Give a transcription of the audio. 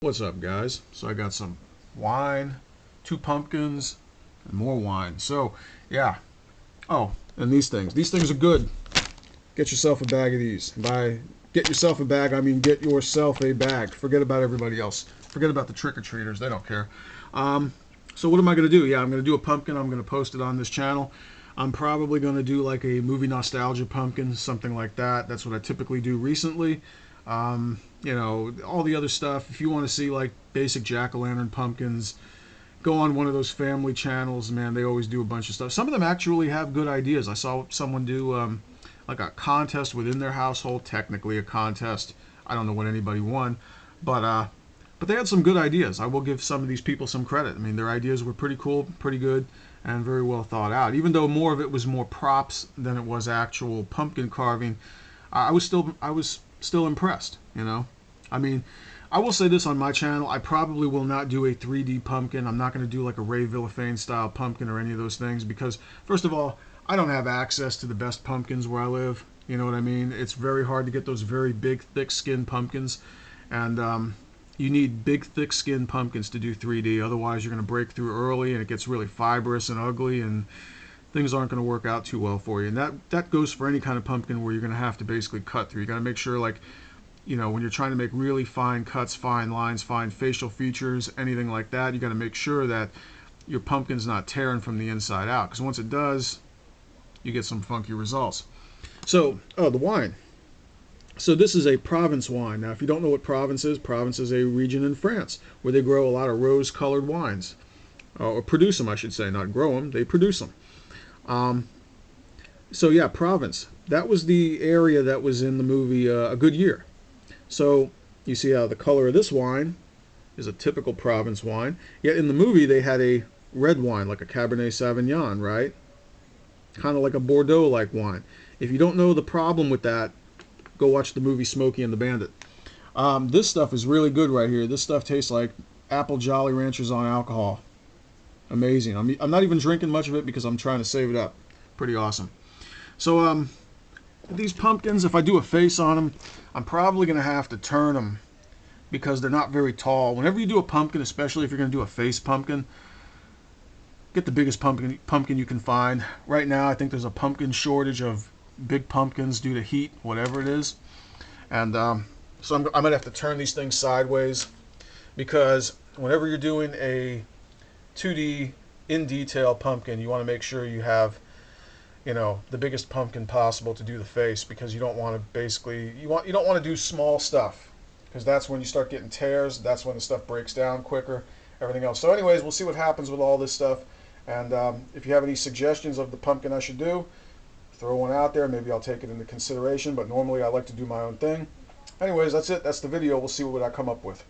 What's up, guys? So I got some wine, two pumpkins, and more wine. So yeah. Oh, and these things. These things are good. Get yourself a bag of these. By get yourself a bag, I mean get yourself a bag. Forget about everybody else. Forget about the trick-or-treaters. They don't care. So what am I going to do? Yeah, I'm going to do a pumpkin. I'm going to post it on this channel. I'm probably going to do like a movie nostalgia pumpkin, something like that. That's what I typically do recently. You know, all the other stuff. If you want to see like basic jack-o'-lantern pumpkins, go on one of those family channels. Man, they always do a bunch of stuff. Some of them actually have good ideas. I saw someone do like a contest within their household. Technically a contest. I don't know what anybody won, but they had some good ideas. I will give some of these people some credit. I mean, their ideas were pretty cool, pretty good, and very well thought out. Even though more of it was more props than it was actual pumpkin carving, I was still impressed. You know, I mean, I will say this on my channel: I probably will not do a 3D pumpkin. I'm not going to do like a Ray Villafane style pumpkin or any of those things because, first of all, I don't have access to the best pumpkins where I live. You know what I mean? It's very hard to get those very big, thick-skinned pumpkins, and you need big, thick-skinned pumpkins to do 3D. Otherwise, you're going to break through early, and it gets really fibrous and ugly, and things aren't going to work out too well for you. And that goes for any kind of pumpkin where you're going to have to basically cut through. You got to make sure, like, you know, when you're trying to make really fine cuts, fine lines, fine facial features, anything like that, you got to make sure that your pumpkin's not tearing from the inside out. Because once it does, you get some funky results. So, oh, the wine. So this is a Provence wine. Now, if you don't know what Provence is a region in France where they grow a lot of rose-colored wines. Or produce them, I should say. Not grow them, they produce them. So yeah, Provence. That was the area that was in the movie A Good Year. So you see how the color of this wine is a typical Provence wine. Yet in the movie they had a red wine, like a Cabernet Sauvignon, right? Kind of like a Bordeaux-like wine. If you don't know the problem with that, go watch the movie Smokey and the Bandit. This stuff is really good right here. This stuff tastes like apple Jolly Ranchers on alcohol. Amazing. I'm not even drinking much of it because I'm trying to save it up. Pretty awesome. So these pumpkins, if I do a face on them, I'm probably going to have to turn them because they're not very tall. Whenever you do a pumpkin, especially if you're going to do a face pumpkin, get the biggest pumpkin you can find. Right now, I think there's a pumpkin shortage of big pumpkins due to heat, whatever it is. And so I'm going to have to turn these things sideways because whenever you're doing a 2D in detail pumpkin, you want to make sure you have, you know, the biggest pumpkin possible to do the face because you don't want to basically you don't want to do small stuff because that's when you start getting tears. That's when the stuff breaks down quicker. Everything else. So, anyways, we'll see what happens with all this stuff. And if you have any suggestions of the pumpkin I should do, throw one out there. Maybe I'll take it into consideration. But normally I like to do my own thing. Anyways, that's it. That's the video. We'll see what I come up with.